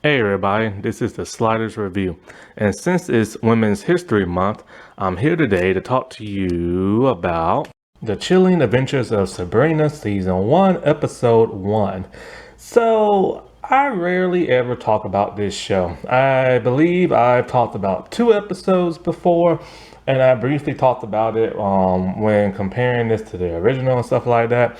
Hey everybody, this is the Sliders Review, and since it's Women's History Month, I'm here today to talk to you about The Chilling Adventures of Sabrina Season 1, Episode 1. So, I rarely ever talk about this show. I believe I've talked about 2 episodes before, and I briefly talked about it when comparing this to the original and stuff like that.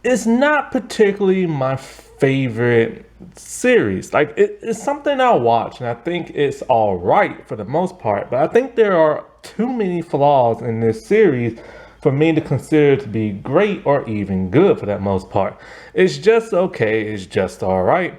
It's not particularly my favorite series. Like it's something I'll watch and I think it's all right for the most part, but I think there are too many flaws in this series for me to consider to be great or even good for that most part. It's just okay, it's just all right.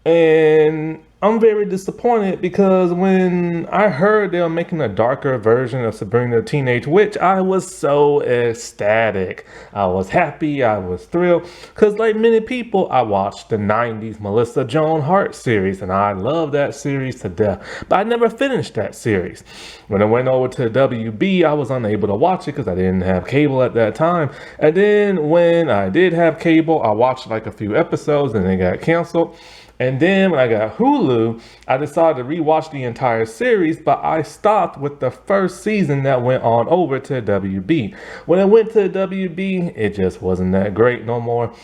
And I'm very disappointed because when I heard they were making a darker version of Sabrina the Teenage Witch, I was so ecstatic. I was happy, I was thrilled, because like many people, I watched the 90s Melissa Joan Hart series, and I love that series to death. But I never finished that series. When I went over to WB, I was unable to watch it because I didn't have cable at that time. And then when I did have cable, I watched like a few episodes and they got canceled. And then when I got Hulu, I decided to rewatch the entire series, but I stopped with the first season that went on over to WB. When I went to WB, it just wasn't that great no more.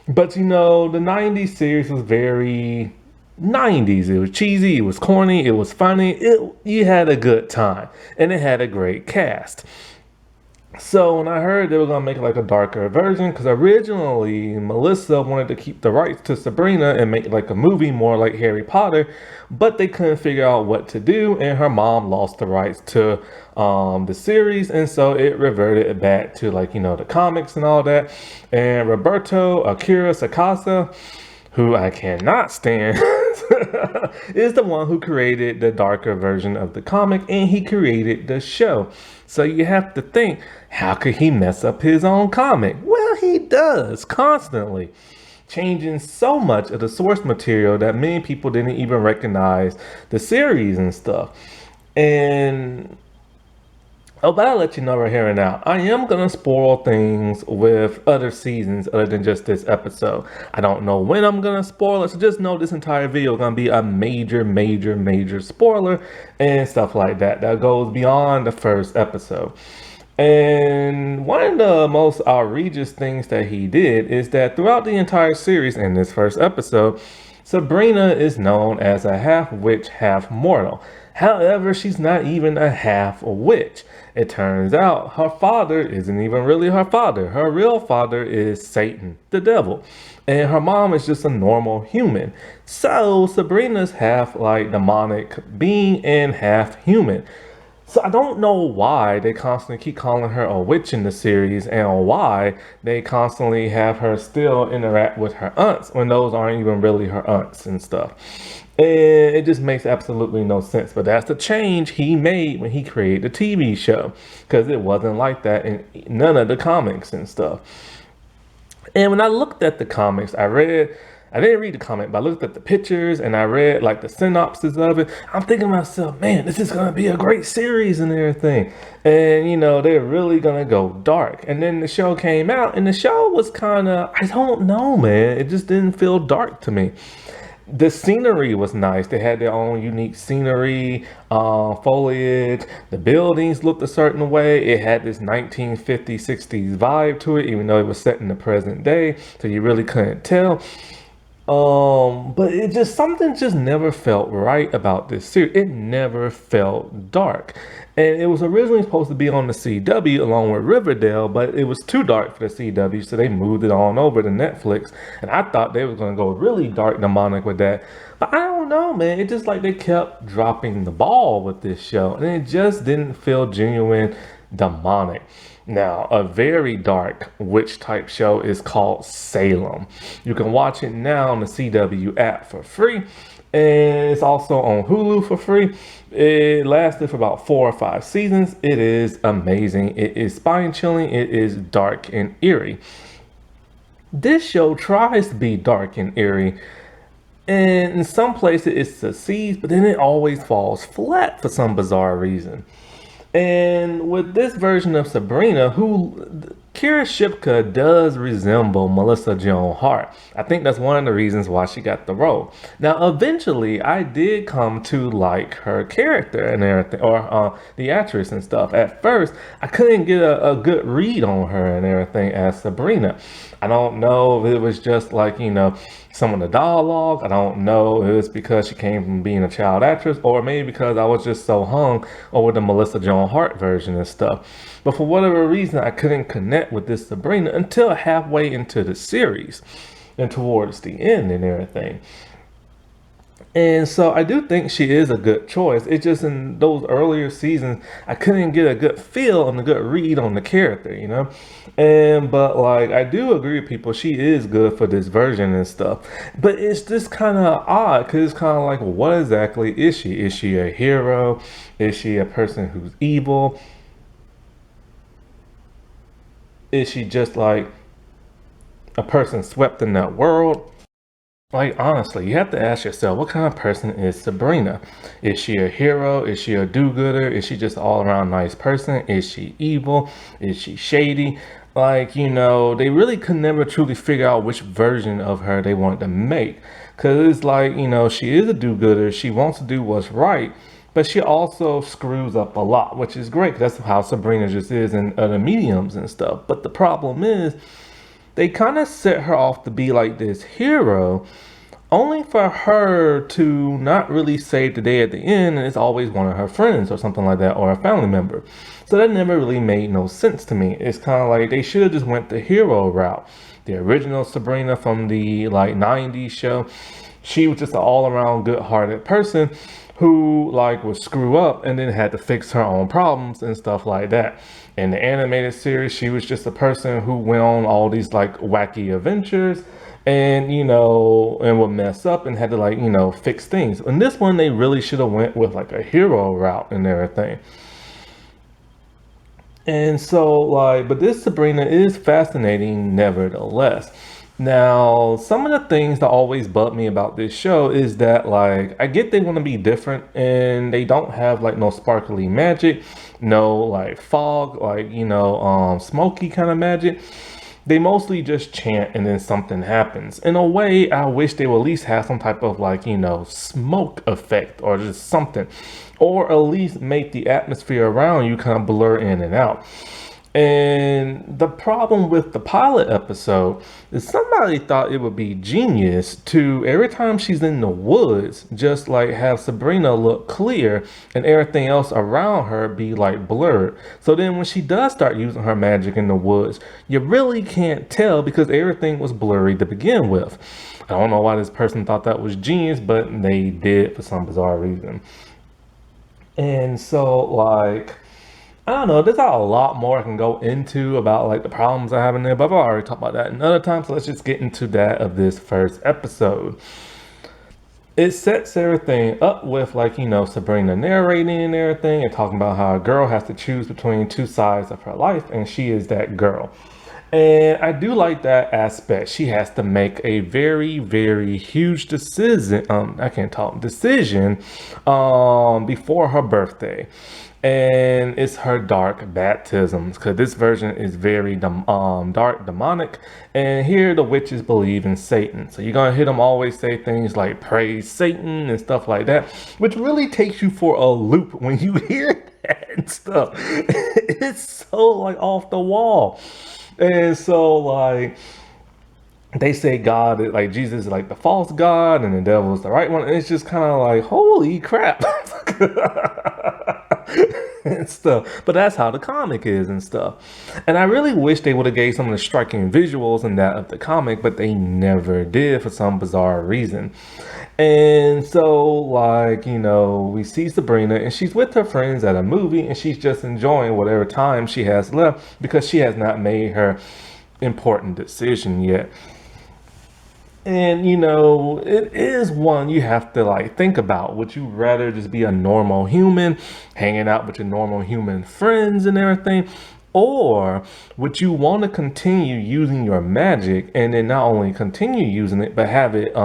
But you know, the 90s series was very 90s. It was cheesy, it was corny, it was funny. You had a good time, and it had a great cast. So when I heard they were gonna make like a darker version, because originally Melissa wanted to keep the rights to Sabrina and make like a movie more like Harry Potter, but they couldn't figure out what to do, and her mom lost the rights to the series, and so it reverted it back to like, you know, the comics and all that. And Roberto Akira Sakasa, who I cannot stand, is the one who created the darker version of the comic, and he created the show. So you have to think, how could he mess up his own comic? Well, he does constantly, changing so much of the source material that many people didn't even recognize the series and stuff. And but I'll let you know right here and now, I am going to spoil things with other seasons other than just this episode. I don't know when I'm going to spoil it, so just know this entire video is going to be a major spoiler and stuff like that. That goes beyond the first episode. And one of the most outrageous things that he did is that throughout the entire series in this first episode, Sabrina is known as a half witch, half mortal. However, she's not even a half witch. It turns out her father isn't even really her father. Her real father is Satan, the devil. And her mom is just a normal human. So Sabrina's half like demonic being and half human. So I don't know why they constantly keep calling her a witch in the series, and why they constantly have her still interact with her aunts when those aren't even really her aunts and stuff. And it just makes absolutely no sense. But that's the change he made when he created the TV show, because it wasn't like that in none of the comics and stuff. And when I looked at the comics, I didn't read the comic, but I looked at the pictures and I read like the synopsis of it. I'm thinking to myself, man, this is going to be a great series and everything. And, you know, they're really going to go dark. And then the show came out, and the show was kind of, I don't know, man. It just didn't feel dark to me. The scenery was nice. They had their own unique scenery, foliage. The buildings looked a certain way. It had this 1950s, 60s vibe to it, even though it was set in the present day. So you really couldn't tell. But it just, something just never felt right about this series. It never felt dark. And it was originally supposed to be on the CW along with Riverdale, but it was too dark for the CW, so they moved it on over to Netflix. And I thought they were going to go really dark demonic with that. But I don't know, man. It just like they kept dropping the ball with this show, and it just didn't feel genuine demonic. Now, a very dark witch type show is called Salem. You can watch it now on the CW app for free, and it's also on Hulu for free. It lasted for about 4 or 5 seasons. It is amazing. It is spine chilling. It is dark and eerie. This show tries to be dark and eerie, and in some places it succeeds, but then it always falls flat for some bizarre reason. And with this version of Sabrina, who Kira Shipka does resemble Melissa Joan Hart. I think that's one of the reasons why she got the role. Now, eventually, I did come to like her character and everything, or the actress and stuff. At first, I couldn't get a good read on her and everything as Sabrina. I don't know if it was just like, some of the dialogue. I don't know if it was because she came from being a child actress, or maybe because I was just so hung over the Melissa Joan Hart version and stuff. But for whatever reason, I couldn't connect with this Sabrina until halfway into the series and towards the end and everything. And so I do think she is a good choice. It's just in those earlier seasons, I couldn't get a good feel and a good read on the character, but like, I do agree with people, she is good for this version and stuff. But it's just kind of odd because it's kind of like, what exactly is she? Is she a hero? Is she a person who's evil? Is she just like a person swept in that world? Like, honestly, you have to ask yourself, what kind of person is Sabrina? Is she a hero? Is she a do-gooder? Is she just all around nice person? Is she evil? Is she shady? Like, they really could never truly figure out which version of her they wanted to make. Because it's like, she is a do-gooder. She wants to do what's right. But she also screws up a lot, which is great. That's how Sabrina just is in other mediums and stuff. But the problem is, they kind of set her off to be like this hero, only for her to not really save the day at the end, and it's always one of her friends or something like that, or a family member. So that never really made no sense to me. It's kind of like they should have just went the hero route. The original Sabrina from the like 90s show, she was just an all-around good-hearted person who like would screw up and then had to fix her own problems and stuff like that. In the animated series, she was just a person who went on all these like wacky adventures and and would mess up and had to like fix things. In this one, they really should have went with like a hero route and everything. And so like, but this Sabrina is fascinating nevertheless. Now, some of the things that always bug me about this show is that, like, I get they want to be different and they don't have, like, no sparkly magic, no, like, fog, like, smoky kind of magic. They mostly just chant and then something happens. In a way, I wish they would at least have some type of, like, smoke effect or just something. Or at least make the atmosphere around you kind of blur in and out. And the problem with the pilot episode is somebody thought it would be genius to, every time she's in the woods, just like have Sabrina look clear and everything else around her be like blurred. So then when she does start using her magic in the woods, you really can't tell because everything was blurry to begin with. I don't know why this person thought that was genius, but they did for some bizarre reason. And so like, I don't know, there's a lot more I can go into about like the problems I have in there, but I've already talked about that another time, so let's just get into that of this first episode. It sets everything up with like, Sabrina narrating and everything and talking about how a girl has to choose between two sides of her life and she is that girl. And I do like that aspect. She has to make a very, very huge decision. Decision before her birthday. And it's her dark baptisms, because this version is very dark, demonic. And here the witches believe in Satan. So you're going to hear them always say things like praise Satan and stuff like that, which really takes you for a loop when you hear that and stuff. It's so like off the wall. And so like, they say God, like Jesus is like the false God and the devil is the right one. And it's just kind of like, holy crap. And stuff. But that's how the comic is and stuff. And I really wish they would have gave some of the striking visuals in that of the comic, but they never did for some bizarre reason. And so like, we see Sabrina and she's with her friends at a movie and she's just enjoying whatever time she has left because she has not made her important decision yet. And it is one you have to like think about. Would you rather just be a normal human, hanging out with your normal human friends and everything? Or would you want to continue using your magic and then not only continue using it, but have it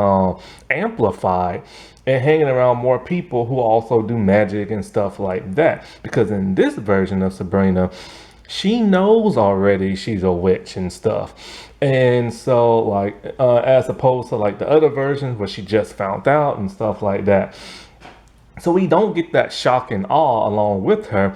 amplified and hanging around more people who also do magic and stuff like that? Because in this version of Sabrina, she knows already she's a witch and stuff. And so like as opposed to like the other versions where she just found out and stuff like that. So we don't get that shock and awe along with her.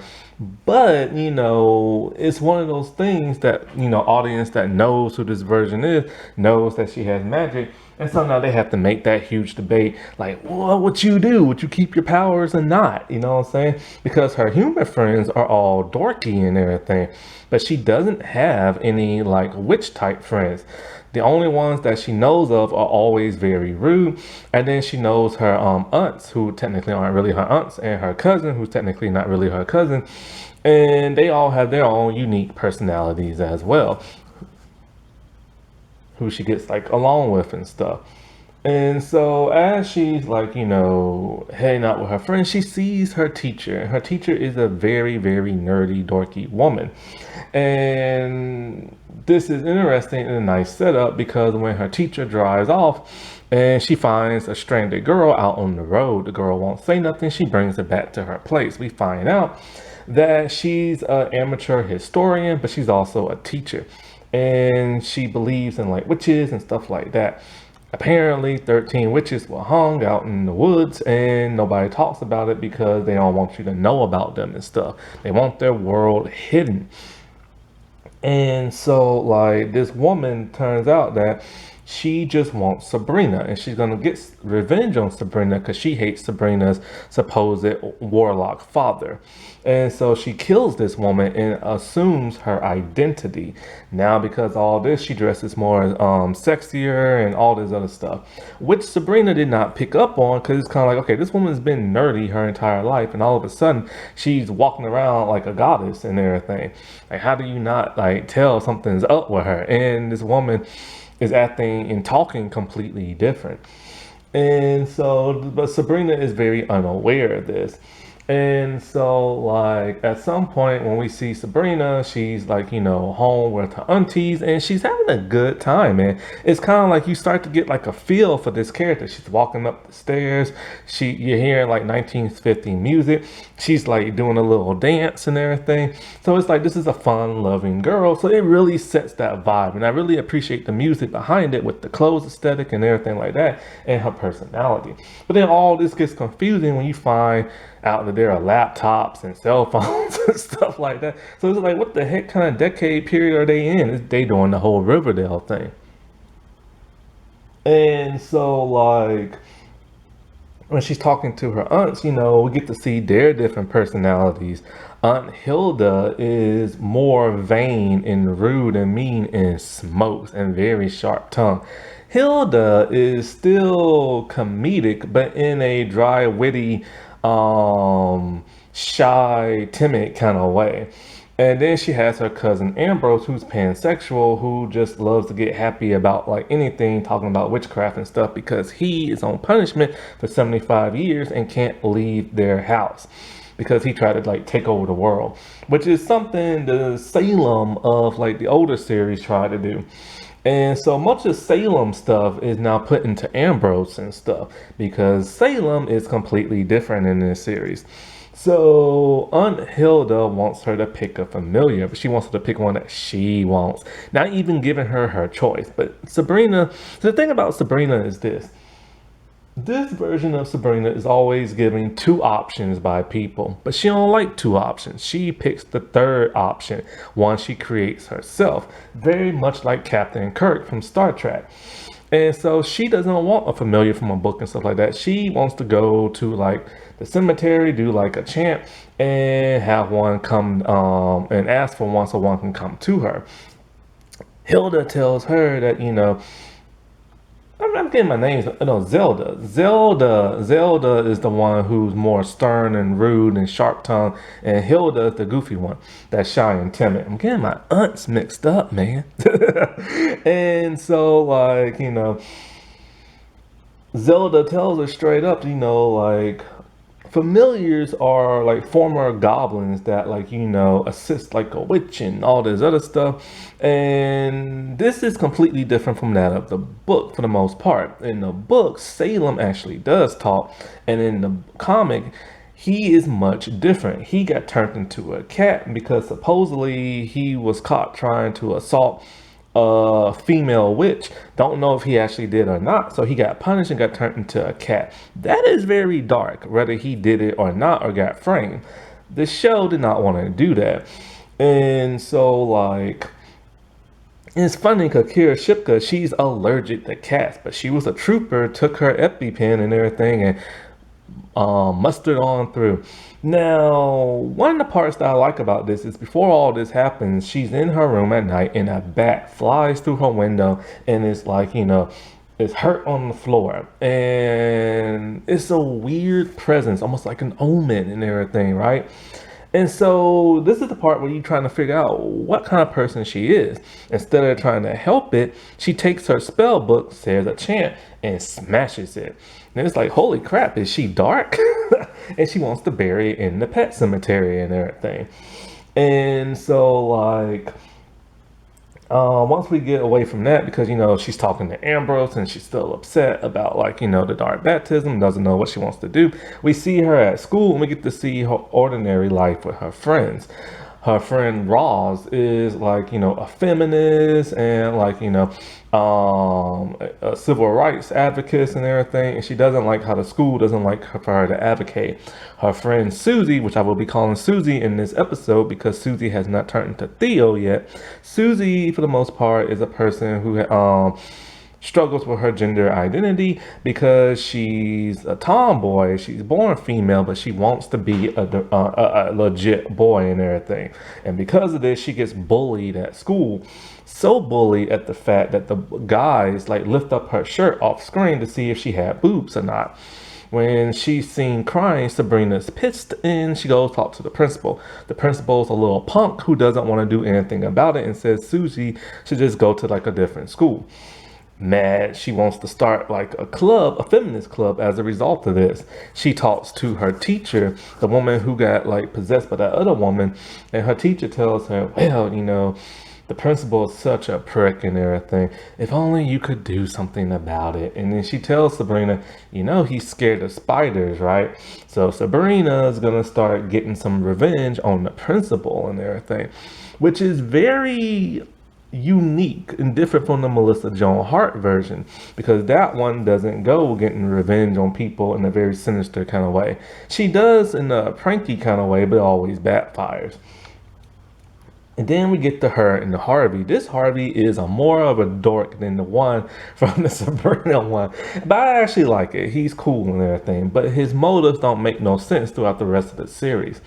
But, it's one of those things that, audience that knows who this version is, knows that she has magic. And so now they have to make that huge debate, like, what would you do? Would you keep your powers or not? You know what I'm saying? Because her human friends are all dorky and everything. But she doesn't have any like witch type friends. The only ones that she knows of are always very rude. And then she knows her aunts, who technically aren't really her aunts, and her cousin, who's technically not really her cousin. And they all have their own unique personalities as well, who she gets like along with and stuff. And so as she's like, heading out with her friends, she sees her teacher. Her teacher is a very, very nerdy, dorky woman. And this is interesting and a nice setup because when her teacher drives off and she finds a stranded girl out on the road, the girl won't say nothing. She brings her back to her place. We find out that she's an amateur historian, but she's also a teacher. And she believes in like witches and stuff like that. Apparently 13 witches were hung out in the woods and nobody talks about it because they don't want you to know about them and stuff. They want their world hidden. And so like this woman turns out that she just wants Sabrina and she's going to get revenge on Sabrina because she hates Sabrina's supposed warlock father. And so she kills this woman and assumes her identity. Now because all this, she dresses more sexier and all this other stuff, which Sabrina did not pick up on because it's kind of like, okay, this woman's been nerdy her entire life and all of a sudden she's walking around like a goddess and everything. Like, how do you not like tell something's up with her? And this woman is acting and talking completely different. And so, but Sabrina is very unaware of this. And so like at some point when we see Sabrina, she's like, home with her aunties and she's having a good time. And it's kind of like you start to get like a feel for this character. She's walking up the stairs. You're hearing like 1950 music. She's like doing a little dance and everything. So it's like, this is a fun loving girl. So it really sets that vibe. And I really appreciate the music behind it with the clothes aesthetic and everything like that and her personality. But then all this gets confusing when you find out that there are laptops and cell phones and stuff like that. So it's like, what the heck kind of decade period are they in? They doing the whole Riverdale thing. And so like when she's talking to her aunts, we get to see their different personalities. Aunt Hilda is more vain and rude and mean and smokes and very sharp tongue. Hilda is still comedic, but in a dry, witty, shy, timid kind of way. And then she has her cousin Ambrose, who's pansexual, who just loves to get happy about like anything, talking about witchcraft and stuff because he is on punishment for 75 years and can't leave their house because he tried to like take over the world, which is something the Salem of like the older series tried to do. And so much of Salem stuff is now put into Ambrose and stuff because Salem is completely different in this series. So Aunt Hilda wants her to pick a familiar, but she wants her to pick one that she wants, not even giving her her choice. But Sabrina, the thing about Sabrina is this version of Sabrina is always giving two options by people, but she don't like two options. She picks the third option, one she creates herself, very much like Captain Kirk from Star Trek. And so she doesn't want a familiar from a book and stuff like that. She wants to go to like the cemetery, do like a chant and have one come and ask for one so one can come to her. Hilda tells her that, I'm getting my names. No, Zelda. Zelda is the one who's more stern and rude and sharp tongued, and Hilda is the goofy one that's shy and timid. I'm getting my aunts mixed up, man. And so, like, Zelda tells her straight up, like, familiars are like former goblins that like assist like a witch and all this other stuff, and this is completely different from that of the book for the most part. In the book, Salem actually does talk, and in the comic he is much different. He got turned into a cat because supposedly he was caught trying to assault a female witch. Don't know if he actually did or not. So he got punished and got turned into a cat. That is very dark, whether he did it or not or got framed. The show did not want to do that. And so, like, it's funny because Kira Shipka, she's allergic to cats, but she was a trooper, took her EpiPen and everything, and mustered on through. Now, one of the parts that I like about this is before all this happens, she's in her room at night and a bat flies through her window and it's like, it's hurt on the floor. And it's a weird presence, almost like an omen and everything, right? And so this is the part where you're trying to figure out what kind of person she is. Instead of trying to help it, she takes her spell book, says a chant, and smashes it. And it's like, holy crap, is she dark? And she wants to bury it in the pet cemetery and everything. And so, like, once we get away from that, because she's talking to Ambrose and she's still upset about, like, the dark baptism, doesn't know what she wants to do. We see her at school and we get to see her ordinary life with her friends. Her friend Roz is like, a feminist and like, a civil rights advocate and everything. And she doesn't like how the school doesn't like for her to advocate. Her friend Susie, which I will be calling Susie in this episode because Susie has not turned into Theo yet. Susie, for the most part, is a person who struggles with her gender identity because she's a tomboy. She's born female, but she wants to be a legit boy and everything. And because of this, she gets bullied at school. So bullied at the fact that the guys like lift up her shirt off screen to see if she had boobs or not. When she's seen crying, Sabrina's pissed and she goes talk to the principal. The principal's a little punk who doesn't want to do anything about it and says Susie should just go to like a different school. Mad, she wants to start like a club, a feminist club as a result of this. She talks to her teacher, the woman who got like possessed by that other woman, and her teacher tells her, well, the principal is such a prick and everything. If only you could do something about it. And then she tells Sabrina, he's scared of spiders, right? So Sabrina is going to start getting some revenge on the principal and everything, which is very unique and different from the Melissa Joan Hart version, because that one doesn't go getting revenge on people in a very sinister kind of way. She does in a pranky kind of way, but always backfires. And then we get to her and the Harvey. This Harvey is more of a dork than the one from the Sabrina one. But I actually like it. He's cool and everything. But his motives don't make no sense throughout the rest of the series.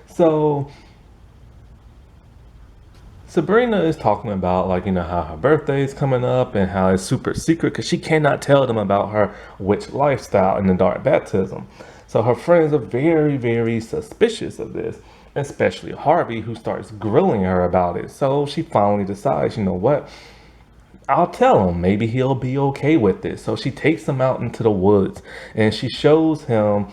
So Sabrina is talking about, like, how her birthday is coming up and how it's super secret because she cannot tell them about her witch lifestyle and the dark baptism. So her friends are very, very suspicious of this, especially Harvey, who starts grilling her about it. So she finally decides, you know what? I'll tell him. Maybe he'll be okay with this. So she takes him out into the woods and she shows him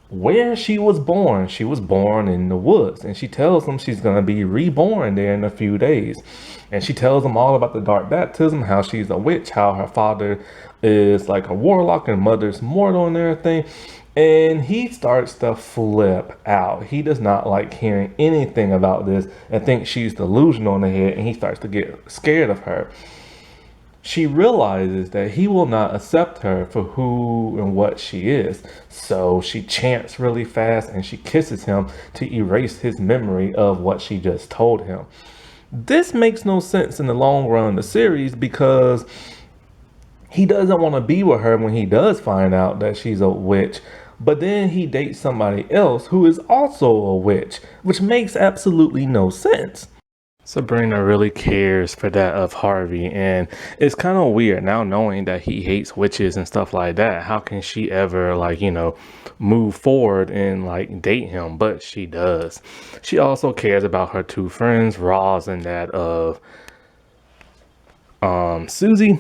where she was born. She was born in the woods, and she tells him she's going to be reborn there in a few days. And she tells him all about the dark baptism, how she's a witch, how her father is like a warlock and mother's mortal and everything. And he starts to flip out. He does not like hearing anything about this and thinks she's delusional in the head, and he starts to get scared of her. She realizes that he will not accept her for who and what she is. So she chants really fast and she kisses him to erase his memory of what she just told him. This makes no sense in the long run of the series because he doesn't want to be with her when he does find out that she's a witch. But then he dates somebody else who is also a witch, which makes absolutely no sense. Sabrina really cares for that of Harvey, and it's kind of weird now knowing that he hates witches and stuff like that. How can she ever, like, move forward and like date him? But she does. She also cares about her two friends, Roz and that of Susie.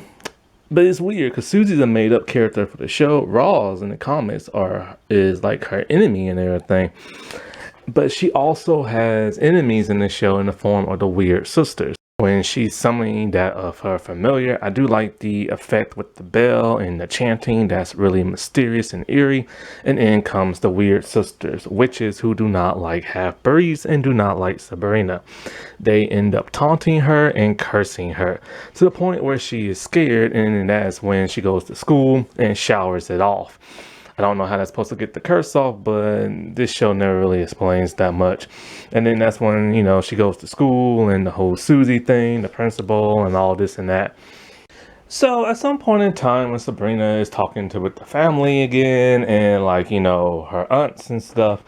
But it's weird because Susie's a made up character for the show. Roz in the comics is like her enemy and everything. But she also has enemies in the show in the form of the Weird Sisters. when she's summoning that of her familiar. I do like the effect with the bell and the chanting. That's really mysterious and eerie. And in comes the weird sisters, witches who do not like half-breeds and do not like Sabrina. They end up taunting her and cursing her to the point where she is scared, and that's when she goes to school and showers it off. I don't know how that's supposed to get the curse off, but this show never really explains that much. And then that's when, she goes to school and the whole Susie thing, the principal and all this and that. So at some point in time when Sabrina is talking with the family again and her aunts and stuff,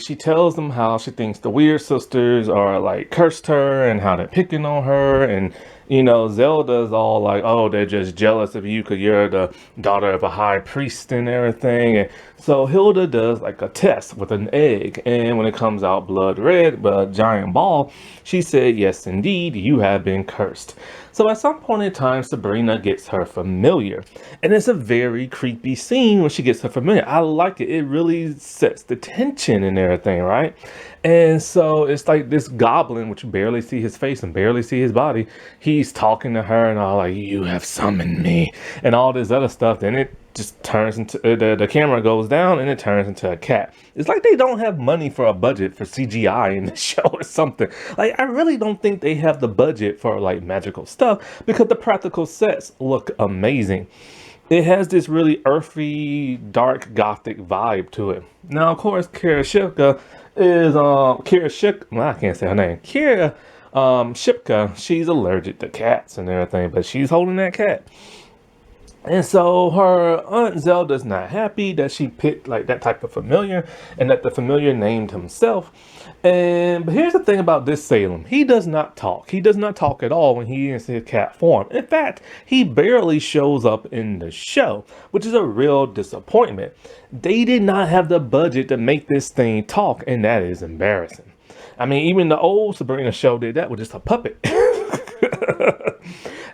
she tells them how she thinks the weird sisters are cursed her and how they're picking on her, and Zelda's all like, oh, they're just jealous of you because you're the daughter of a high priest and everything. And so Hilda does a test with an egg, and when it comes out blood red, but a giant ball, she said, yes, indeed, you have been cursed. So at some point in time, Sabrina gets her familiar, and it's a very creepy scene when she gets her familiar. I like it. It really sets the tension and everything, right? And so it's like this goblin, which you barely see his face and barely see his body. He's talking to her and all like, you have summoned me and all this other stuff. Then it just turns into, the camera goes down and it turns into a cat. It's like they don't have money for a budget for CGI in the show or something. I really don't think they have the budget for magical stuff because the practical sets look amazing. It has this really earthy, dark, gothic vibe to it. Now, of course, Kira Shipka is, I can't say her name. Kira Shipka, she's allergic to cats and everything, but she's holding that cat. And so her Aunt Zelda's not happy that she picked that type of familiar and that the familiar named himself. But here's the thing about this Salem. He does not talk. He does not talk at all when he is in cat form. In fact, he barely shows up in the show, which is a real disappointment. They did not have the budget to make this thing talk, and that is embarrassing. I mean, even the old Sabrina show did that with just a puppet.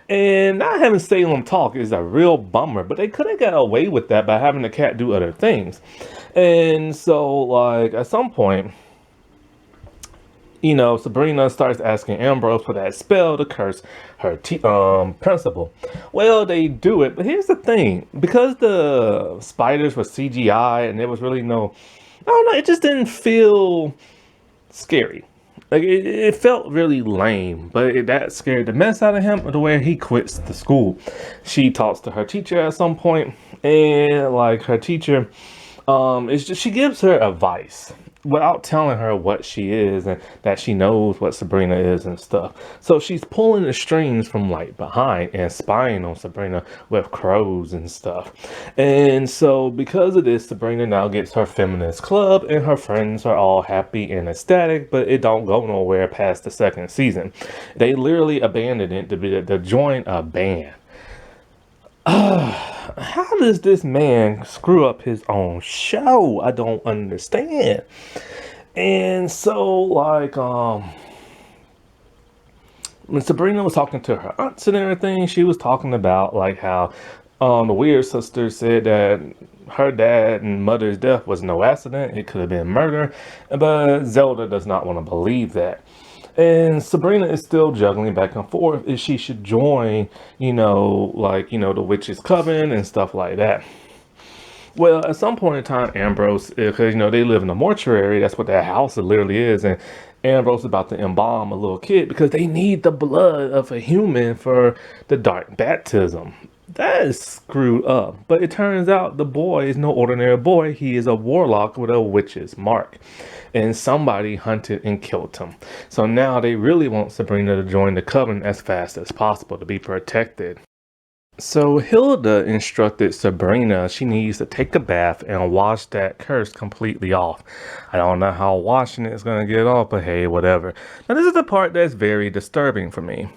And not having Salem talk is a real bummer, but they could have got away with that by having the cat do other things. And so, at some point, Sabrina starts asking Ambrose for that spell to curse her principal. Well, they do it, but here's the thing. Because the spiders were CGI and there was really I don't know, it just didn't feel scary. It felt really lame, but that scared the mess out of him to where he quits the school. She talks to her teacher at some point, and her teacher, she gives her advice without telling her what she is and that she knows what Sabrina is and stuff. So she's pulling the strings from behind and spying on Sabrina with crows and stuff. And so because of this, Sabrina now gets her feminist club and her friends are all happy and ecstatic, but it don't go nowhere past the second season. They literally abandoned it to join a band. How does this man screw up his own show? I don't understand. And so, when Sabrina was talking to her aunts and everything, she was talking about how the weird sister said that her dad and mother's death was no accident. It could have been murder. But Zelda does not want to believe that. And Sabrina is still juggling back and forth if she should join, the witch's coven and stuff like that. Well, at some point in time, Ambrose, because, they live in a mortuary, that's what that house literally is, and Ambrose is about to embalm a little kid because they need the blood of a human for the dark baptism. That is screwed up. But it turns out the boy is no ordinary boy. He is a warlock with a witch's mark. And somebody hunted and killed him. So now they really want Sabrina to join the coven as fast as possible to be protected. So Hilda instructed Sabrina she needs to take a bath and wash that curse completely off. I don't know how washing it's going to get off, but hey, whatever. Now this is the part that's very disturbing for me.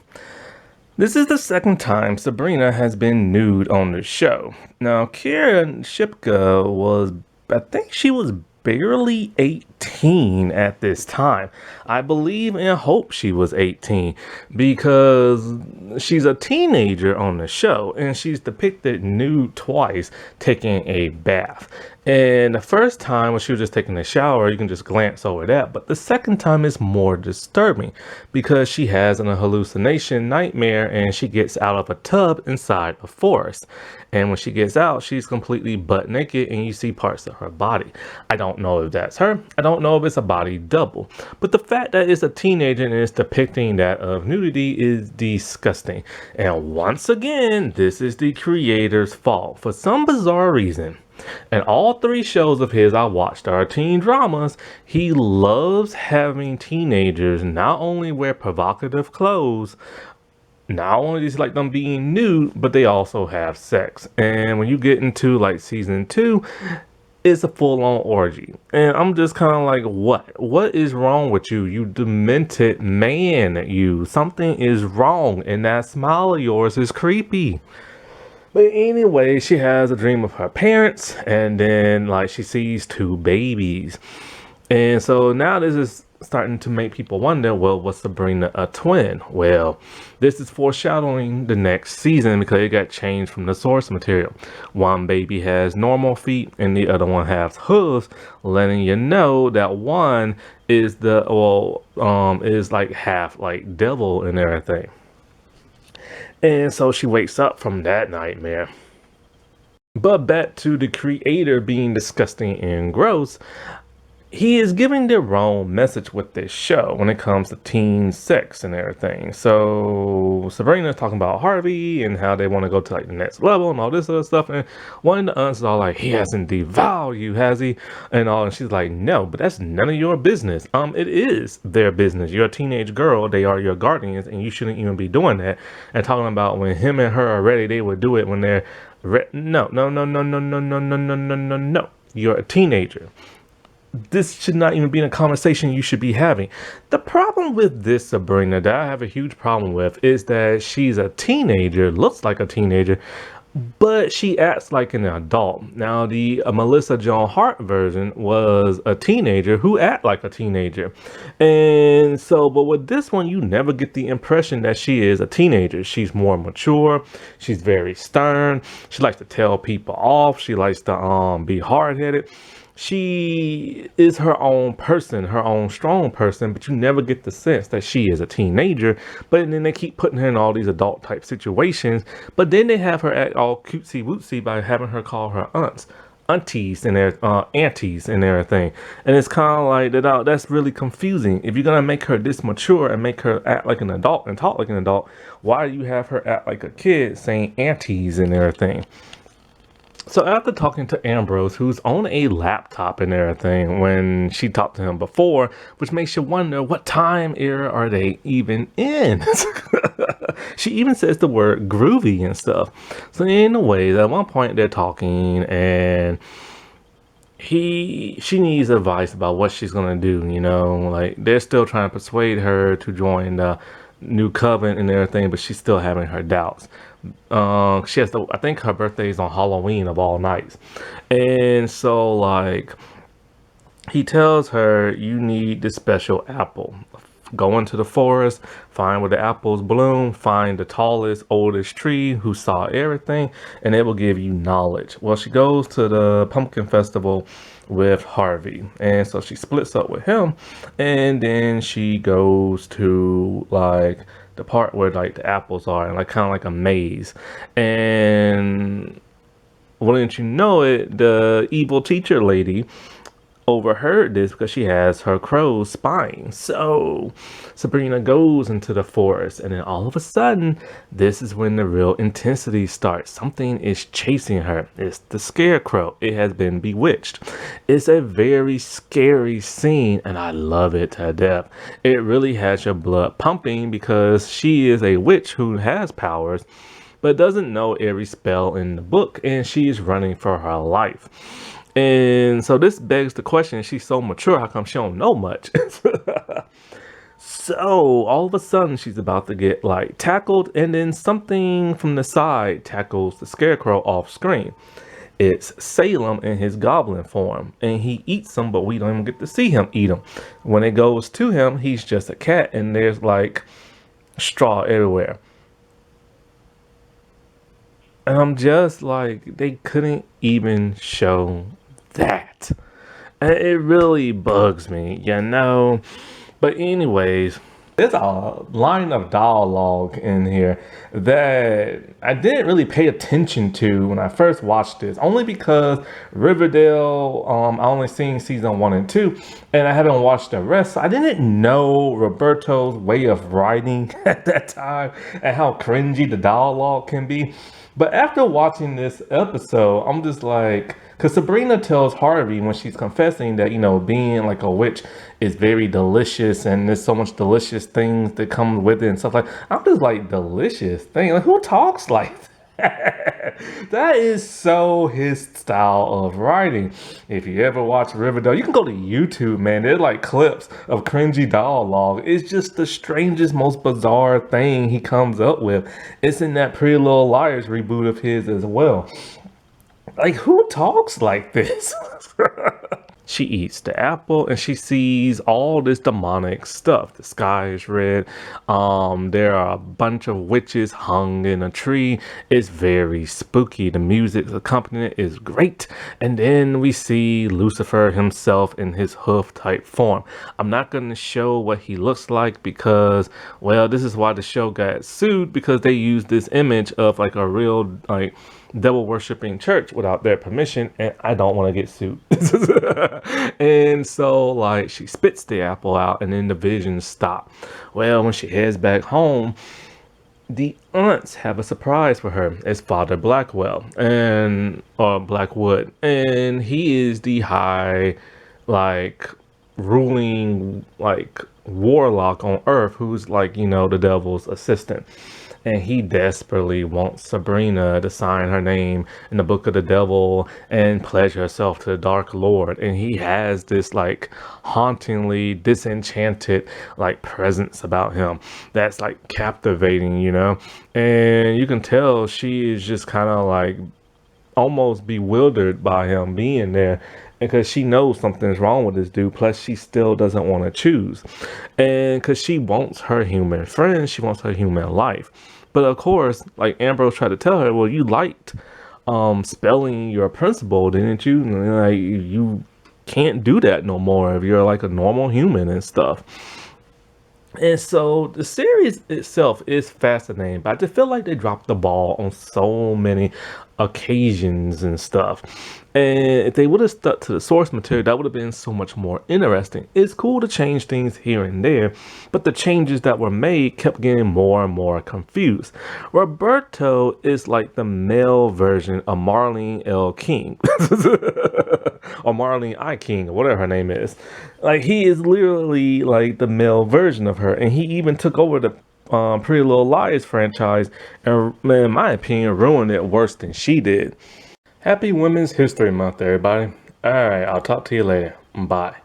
This is the second time Sabrina has been nude on the show. Now, Kira Shipka I think she was barely 18 18 at this time. I believe and hope she was 18, because she's a teenager on the show and she's depicted nude twice taking a bath. And the first time when she was just taking a shower, you can just glance over that. But the second time is more disturbing because she has an hallucination nightmare and she gets out of a tub inside a forest. And when she gets out, she's completely butt naked and you see parts of her body. I don't know if that's her. I don't know if it's a body double. But the fact that it's a teenager and it's depicting that of nudity is disgusting. And once again, this is the creator's fault. For some bizarre reason, and all 3 shows of his I watched are teen dramas, he loves having teenagers not only wear provocative clothes, not only does he like them being nude, but they also have sex. And when you get into like season 2, it's a full-on orgy. And I'm just kind of like, what is wrong with you? You demented man. Something is wrong, and that smile of yours is creepy. But anyway, she has a dream of her parents, and then like she sees 2 babies. And so now this is starting to make people wonder, well, was Sabrina a twin? Well, this is foreshadowing the next season because it got changed from the source material. One baby has normal feet and the other one has hooves, letting you know that one is is like half like devil and everything. And so she wakes up from that nightmare. But back to the creator being disgusting and gross. He is giving the wrong message with this show when it comes to teen sex and everything. So Sabrina is talking about Harvey and how they want to go to like the next level and all this other stuff. And one of the aunts is all like, he hasn't devalued you, has he? And all, and she's like, no, but that's none of your business. It is their business. You're a teenage girl. They are your guardians, and you shouldn't even be doing that. And talking about when him and her are ready, they would do it when they're no. You're a teenager. This should not even be in a conversation you should be having. The problem with this Sabrina that I have a huge problem with is that she's a teenager, looks like a teenager, but she acts like an adult. Now, the Melissa Joan Hart version was a teenager who act like a teenager. And so, but with this one, you never get the impression that she is a teenager. She's more mature. She's very stern. She likes to tell people off. She likes to be hard-headed. She is her own person, her own strong person, but you never get the sense that she is a teenager. But then they keep putting her in all these adult type situations, but then they have her act all cutesy wootsy by having her call her aunties and their aunties and everything. And it's kind of like that. That's really confusing. If you're gonna make her this mature and make her act like an adult and talk like an adult, why do you have her act like a kid saying aunties and everything? So after talking to Ambrose, who's on a laptop and everything when she talked to him before, which makes you wonder what time era are they even in? She even says the word groovy and stuff. So anyways, at one point they're talking and she needs advice about what she's gonna do, like they're still trying to persuade her to join the new covenant and everything, but she's still having her doubts. She has I think her birthday is on Halloween of all nights. And so like he tells her, you need this special apple. Go into the forest, find where the apples bloom, find the tallest, oldest tree who saw everything, and it will give you knowledge. Well, she goes to the pumpkin festival with Harvey, and so she splits up with him, and then she goes to like the part where like the apples are and like kind of like a maze. And wouldn't you know it, the evil teacher lady overheard this because she has her crows spying. So Sabrina goes into the forest, and then all of a sudden, this is when the real intensity starts. Something is chasing her. It's the scarecrow. It has been bewitched. It's a very scary scene, and I love it to death. It really has your blood pumping because she is a witch who has powers, but doesn't know every spell in the book, and she is running for her life. And so this begs the question, she's so mature, how come she don't know much? So all of a sudden she's about to get like tackled, and then something from the side tackles the scarecrow off screen. It's Salem in his goblin form, and he eats them, but we don't even get to see him eat them. When it goes to him, he's just a cat, and there's like straw everywhere. And I'm just like, they couldn't even show that. And it really bugs me, you know? But anyways, there's a line of dialogue in here that I didn't really pay attention to when I first watched this, only because Riverdale, I only seen season 1 and 2, and I haven't watched the rest. So I didn't know Roberto's way of writing at that time and how cringy the dialogue can be. But after watching this episode, I'm just like, because Sabrina tells Harvey when she's confessing that, you know, being like a witch is very delicious and there's so much delicious things that come with it and stuff like, I'm just like, delicious thing? Like, who talks like that? That is so his style of writing. If you ever watch Riverdale, you can go to YouTube, man. There's like clips of cringy dialogue. It's just the strangest, most bizarre thing he comes up with. It's in that Pretty Little Liars reboot of his as well. Like, who talks like this? She eats the apple and she sees all this demonic stuff. The sky is red. There are a bunch of witches hung in a tree. It's very spooky. The music accompaniment is great. And then we see Lucifer himself in his hoof type form. I'm not going to show what he looks like because, well, this is why the show got sued, because they used this image of like a real like devil worshipping church without their permission, and I don't want to get sued. And so like she spits the apple out and then the visions stop. Well, when she heads back home, the aunts have a surprise for her. It's Father Blackwell and or Blackwood, and he is the high like ruling like warlock on earth who's like, you know, the devil's assistant. And he desperately wants Sabrina to sign her name in the book of the devil and pledge herself to the Dark Lord. And he has this like hauntingly disenchanted like presence about him that's like captivating, you know. And you can tell she is just kind of like almost bewildered by him being there, because she knows something's wrong with this dude. Plus she still doesn't want to choose, and because she wants her human friends, she wants her human life. But of course, like Ambrose tried to tell her, well, you liked spelling your principal, didn't you? Like, you can't do that no more if you're like a normal human and stuff. And so the series itself is fascinating, but I just feel like they dropped the ball on so many occasions and stuff. And if they would have stuck to the source material, that would have been so much more interesting. It's cool to change things here and there, but the changes that were made kept getting more and more confused. Roberto is like the male version of Marlene L. King. Or Marlene I. King, or whatever her name is. Like, he is literally like the male version of her. And he even took over the Pretty Little Liars franchise and, in my opinion, ruined it worse than she did. Happy Women's History Month, everybody. All right, I'll talk to you later. Bye.